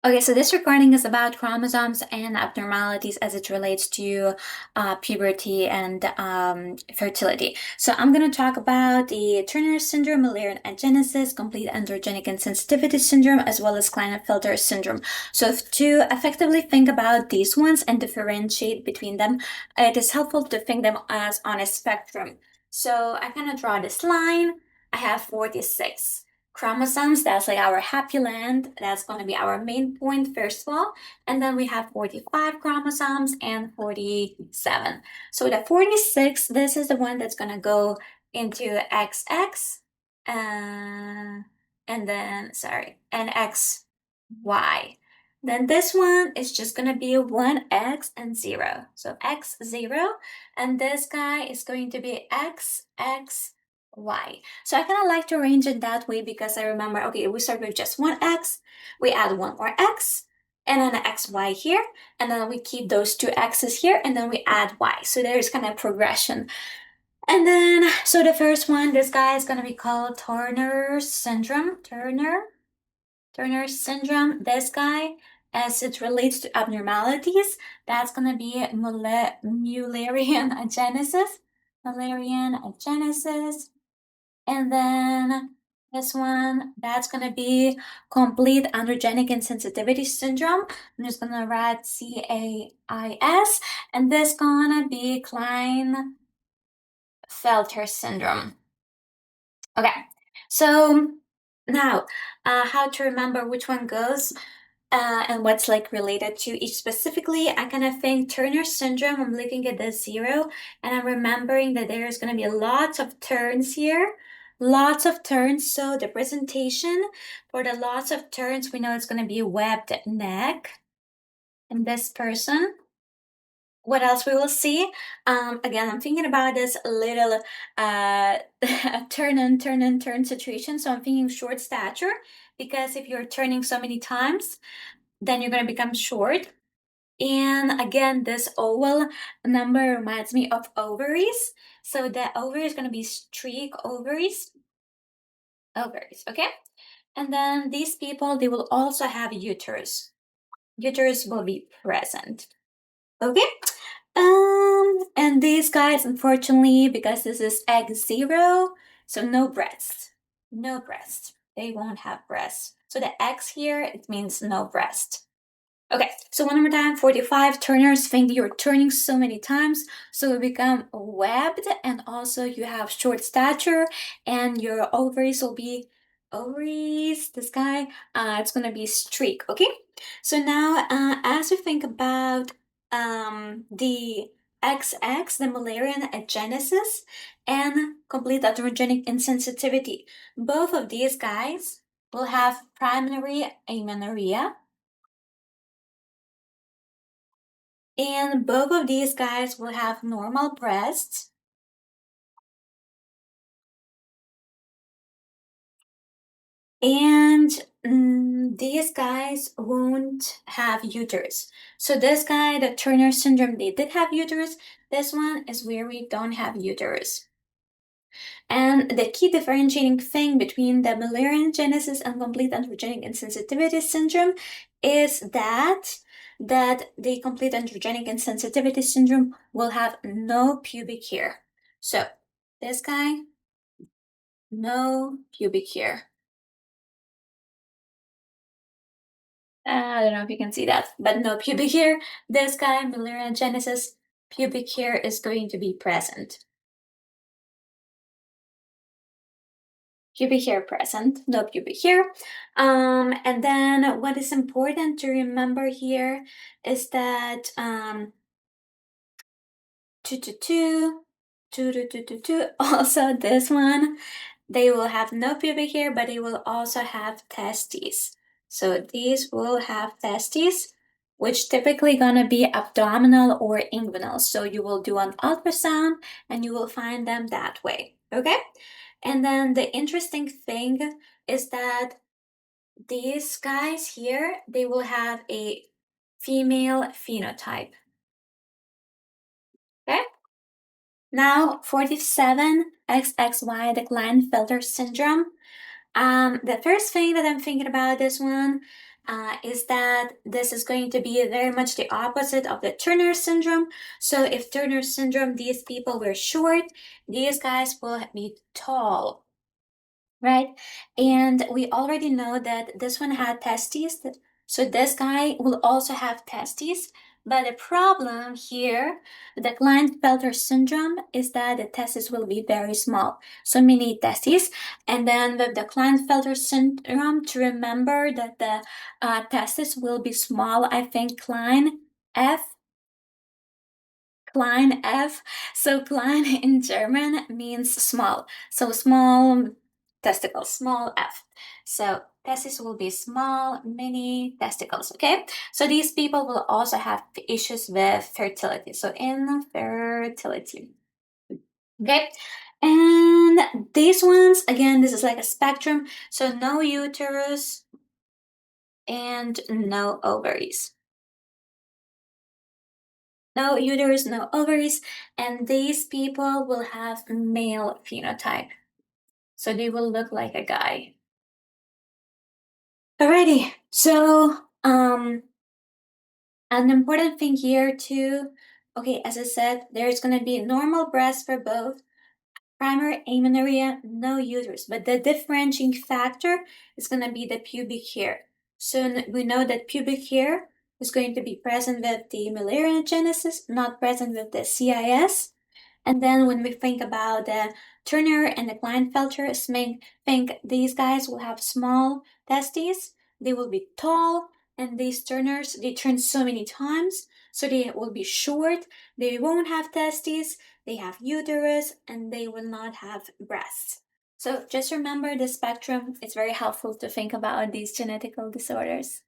Okay, so this recording is about chromosomes and abnormalities as it relates to puberty and fertility. So I'm going to talk about the Turner syndrome, Mullerian agenesis, complete androgenic insensitivity syndrome, as well as Klinefelter syndrome. So to effectively think about these ones and differentiate between them, it is helpful to think them as on a spectrum. So I kind of draw this line. I have 46 chromosomes. That's like our happy land. That's going to be our main point, first of all. And then we have 45 chromosomes and 47. So the 46, this is the one that's going to go into XX, and then, and XY. Then this one is just going to be 1X and 0. So X, 0. And this guy is going to be X, X, Y. So I kind of like to arrange it that way because I remember, okay, we start with just one X, we add one more X, and then an XY here, and then we keep those two X's here, and then we add Y. So there's kind of progression. And then, so the first one, this guy is going to be called Turner syndrome. Turner syndrome. This guy, as it relates to abnormalities, that's going to be Mullerian agenesis. Mullerian agenesis. And then this one, that's going to be complete androgenic insensitivity syndrome. I'm just going to write CAIS. And this going to be Klinefelter syndrome. Okay, so now how to remember which one goes and what's like related to each specifically. I kind of think Turner syndrome, I'm looking at the 0 and I'm remembering that there's going to be lots of turns here. Lots of turns. So the presentation for the lots of turns, we know it's going to be webbed neck in this person. What else we will see? Again, I'm thinking about this little turn situation. So I'm thinking short stature, because if you're turning so many times, then you're going to become short. And again, this oval number reminds me of ovaries. So the ovary is going to be streak ovaries. Ovaries, okay? And then these people, they will also have uterus. Uterus will be present. Okay? And these guys, unfortunately, because this is X0, so no breast. No breast. They won't have breasts. So the X here, it means no breast. Okay, so one more time, 45 turners think you're turning so many times, so you become webbed, and also you have short stature, and your ovaries will be ovaries, this guy, it's gonna be streak, okay? So now, as we think about the XX, the Mullerian agenesis, and complete androgenic insensitivity, both of these guys will have primary amenorrhea. And both of these guys will have normal breasts. And these guys won't have uterus. So this guy, the Turner syndrome, they did have uterus. This one is where we don't have uterus. And the key differentiating thing between the Mullerian agenesis and complete androgenic insensitivity syndrome is that the complete androgenic insensitivity syndrome will have no pubic hair. So this guy, no pubic hair. I don't know if you can see that, but no pubic hair. This guy, Mullerian agenesis, pubic hair is going to be present. Pubic hair present, no pubic hair. And then what is important to remember here is that 2, also this one, they will have no pubic hair, but they will also have testes. So these will have testes, which typically gonna be abdominal or inguinal. So you will do an ultrasound and you will find them that way, okay? And then the interesting thing is that these guys here, they will have a female phenotype, okay? Now, 47 XXY, the Klinefelter syndrome. The first thing that I'm thinking about this one, is that this is going to be very much the opposite of the Turner syndrome. So if Turner syndrome, these people were short, these guys will be tall, right? And we already know that this one had testes, so this guy will also have testes. But the problem here, the Klinefelter syndrome, is that the testes will be very small, so many testes. And then with the Klinefelter syndrome, to remember that the testes will be small, I think Klein F. So Klein in German means small. So small testicles, small f. So testes will be small, mini testicles, okay? So these people will also have issues with fertility. So infertility, okay? And these ones, again, this is like a spectrum. So no uterus and no ovaries. No uterus, no ovaries, and these people will have male phenotype. So they will look like a guy. Alrighty, so an important thing here too, okay, as I said, there's gonna be normal breasts for both, primary amenorrhea, no uterus, but the differentiating factor is gonna be the pubic hair. So we know that pubic hair is going to be present with the Mullerian agenesis, not present with the CIS. And then when we think about the Turner and the Klinefelter, think these guys will have small testes, they will be tall, and these Turners, they turn so many times, so they will be short, they won't have testes, they have uterus, and they will not have breasts. So just remember the spectrum. It's very helpful to think about these genetical disorders.